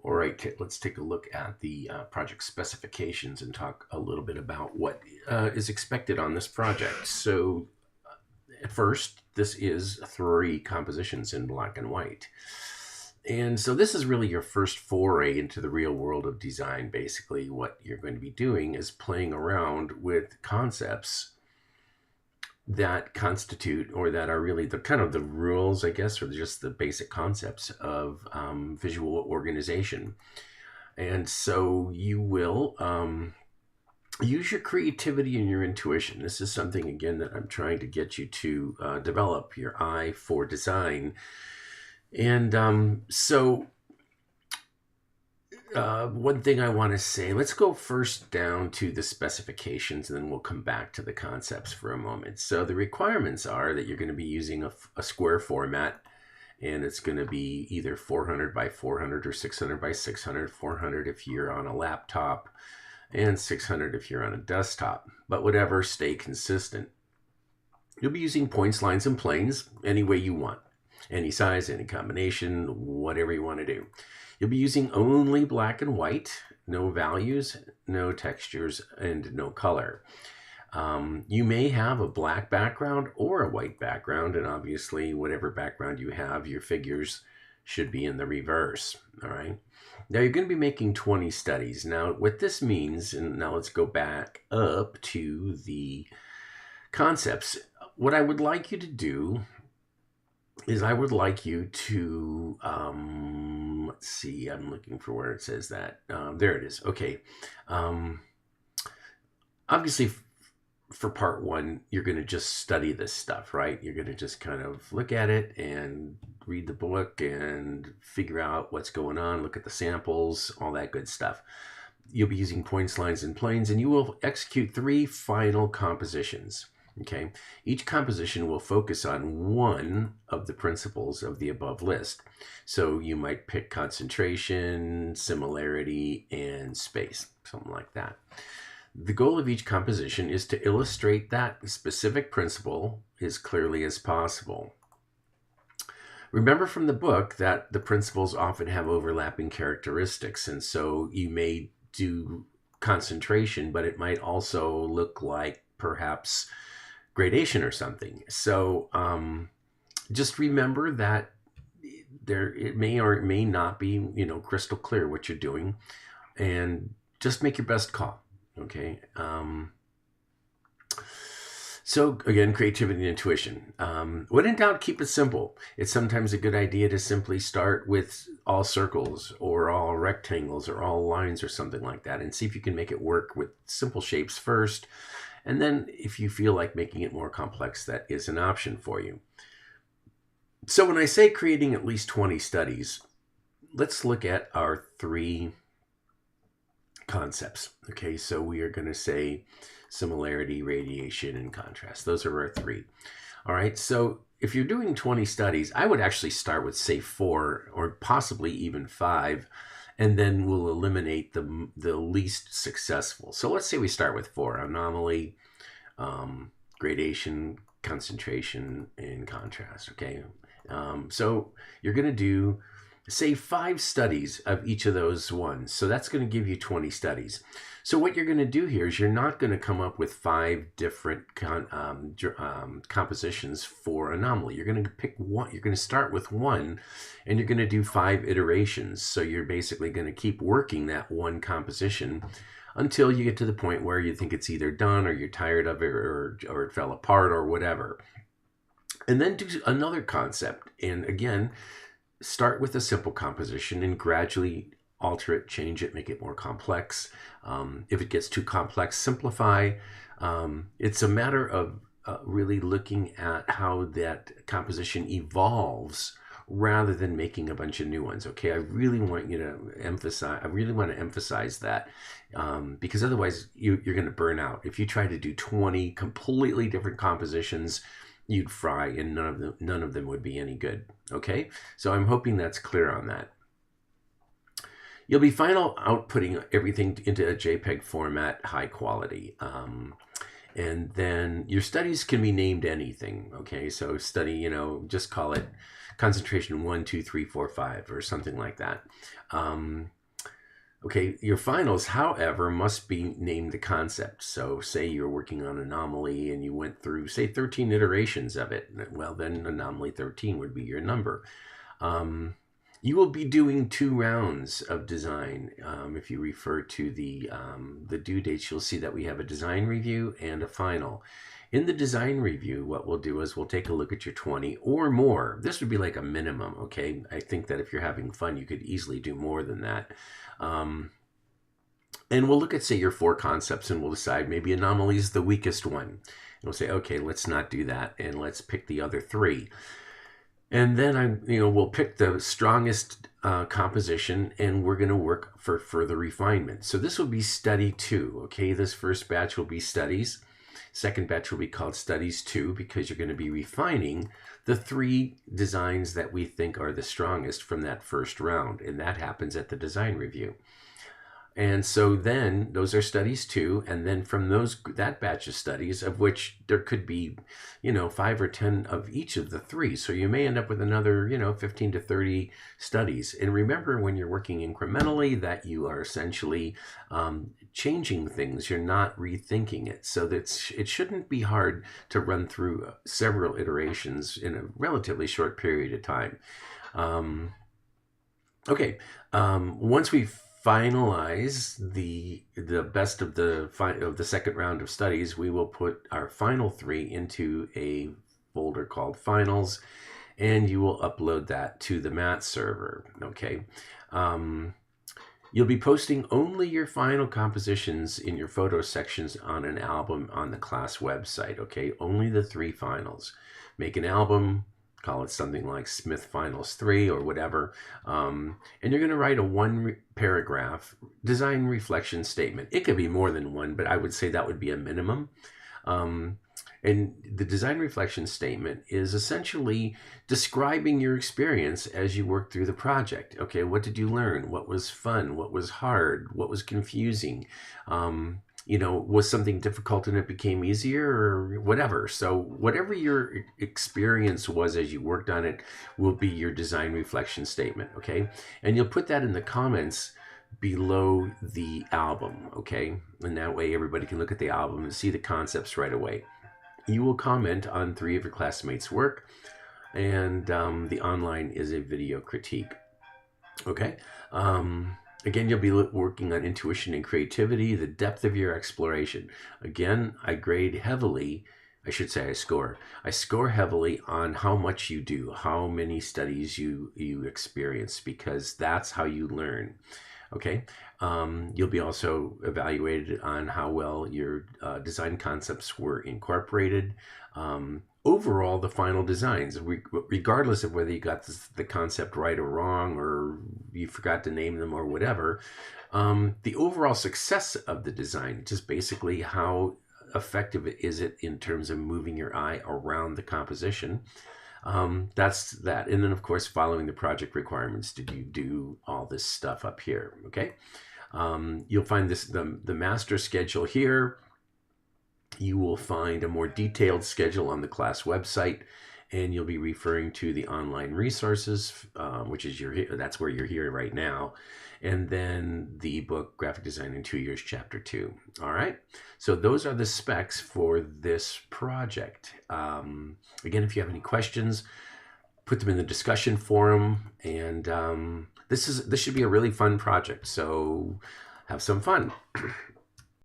All right, let's take a look at the project specifications and talk a little bit about what is expected on this project. So, at first, this is 3 compositions in black and white. And so, this is really your first foray into the real world of design. Basically, what you're going to be doing is playing around with concepts that constitute or that are really the kind of the rules, I guess, or just the basic concepts of visual organization. And so you will use your creativity and your intuition. This is something, again, that I'm trying to get you to develop your eye for design. And one thing I want to say, let's go first down to the specifications and then we'll come back to the concepts for a moment. So the requirements are that you're going to be using a square format, and it's going to be either 400 by 400 or 600 by 600, 400 if you're on a laptop and 600 if you're on a desktop. But whatever, stay consistent. You'll be using points, lines, and planes any way you want. Any size, any combination, whatever you want to do. You'll be using only black and white, no values, no textures, and no color. You may have a black background or a white background, and obviously whatever background you have, your figures should be in the reverse, all right? Now you're going to be making 20 studies. Now what this means, and now let's go back up to the concepts. What I would like you to do is I would like you to, let's see, I'm looking for where it says that. There it is. Okay. Obviously, for part 1, you're going to just study this stuff, right? You're going to just kind of look at it and read the book and figure out what's going on, look at the samples, all that good stuff. You'll be using points, lines, and planes, and you will execute 3 final compositions. Okay, each composition will focus on one of the principles of the above list. So you might pick concentration, similarity, and space, something like that. The goal of each composition is to illustrate that specific principle as clearly as possible. Remember from the book that the principles often have overlapping characteristics, and so you may do concentration, but it might also look like perhaps gradation or something. So just remember that it may or it may not be, crystal clear what you're doing, and just make your best call. Okay. So again, creativity and intuition. When in doubt, keep it simple. It's sometimes a good idea to simply start with all circles or all rectangles or all lines or something like that, and see if you can make it work with simple shapes first. And then if you feel like making it more complex, that is an option for you. So when I say creating at least 20 studies, let's look at our 3 concepts. Okay, so we are going to say similarity, radiation, and contrast. Those are our 3. All right, so if you're doing 20 studies, I would actually start with, say, 4 or possibly even 5, and then we'll eliminate the least successful. So let's say we start with 4: anomaly, gradation, concentration, and contrast. Okay, so you're going to do, say, 5 studies of each of those ones. So that's going to give you 20 studies. So what you're going to do here is you're not going to come up with 5 different compositions for anomaly. You're going to pick one. You're going to start with one, and you're going to do 5 iterations. So you're basically going to keep working that one composition until you get to the point where you think it's either done or you're tired of it or it fell apart or whatever. And then do another concept. And again, start with a simple composition and gradually alter it, change it, make it more complex. If it gets too complex, simplify. It's a matter of really looking at how that composition evolves rather than making a bunch of new ones. Okay, I really want to emphasize that because otherwise you're going to burn out. If you try to do 20 completely different compositions, you'd fry, and none of them would be any good. Okay, so I'm hoping that's clear on that. You'll be outputting everything into a JPEG format, high quality. And then your studies can be named anything. Okay, so study, just call it concentration 1, 2, 3, 4, 5, or something like that. Okay, your finals, however, must be named the concept. So say you're working on anomaly and you went through, say, 13 iterations of it. Well, then anomaly 13 would be your number. You will be doing 2 rounds of design. If you refer to the due dates, you'll see that we have a design review and a final. In the design review, what we'll do is we'll take a look at your 20 or more. This would be like a minimum, okay? I think that if you're having fun, you could easily do more than that. And we'll look at, say, your 4 concepts, and we'll decide maybe anomaly is the weakest one. And we'll say, okay, let's not do that, and let's pick the other 3. And then we'll pick the strongest composition, and we're going to work for further refinement. So this will be study 2. Okay, this first batch will be studies. Second batch will be called studies 2 because you're going to be refining the 3 designs that we think are the strongest from that first round, and that happens at the design review. And so then those are studies 2, and then from that batch of studies, of which there could be 5 or 10 of each of the 3, so you may end up with another 15 to 30 studies. And remember, when you're working incrementally, that you are essentially changing things. You're not rethinking it, so that it shouldn't be hard to run through several iterations in a relatively short period of time. Once we've finalize the best of the second round of studies, we will put our final 3 into a folder called finals, and you will upload that to the MAT server. Okay, you'll be posting only your final compositions in your photo sections on an album on the class website. Okay, only the 3 finals. Make an album, call it something like Smith Finals 3 or whatever, and you're going to write a 1-paragraph design reflection statement. It could be more than 1, but I would say that would be a minimum. And the design reflection statement is essentially describing your experience as you work through the project. Okay, what did you learn? What was fun? What was hard? What was confusing? Was something difficult and it became easier, or whatever. So whatever your experience was as you worked on it will be your design reflection statement, okay? And you'll put that in the comments below the album, okay? And that way everybody can look at the album and see the concepts right away. You will comment on 3 of your classmates' work, and the online is a video critique, okay? Again, you'll be working on intuition and creativity, the depth of your exploration. Again, I grade heavily. I should say I score. I score heavily on how much you do, how many studies you experience, because that's how you learn. Okay. You'll be also evaluated on how well your design concepts were incorporated. Overall, the final designs, regardless of whether you got the concept right or wrong, or you forgot to name them or whatever, the overall success of the design, just basically how effective is it in terms of moving your eye around the composition. That's that. And then, of course, following the project requirements, did you do all this stuff up here? Okay. You'll find the master schedule here. You will find a more detailed schedule on the class website, and you'll be referring to the online resources, which is that's where you're here right now, and then the ebook Graphic Design in 2 Years, Chapter 2. All right, so those are the specs for this project. Again, if you have any questions, put them in the discussion forum, and this should be a really fun project. So have some fun.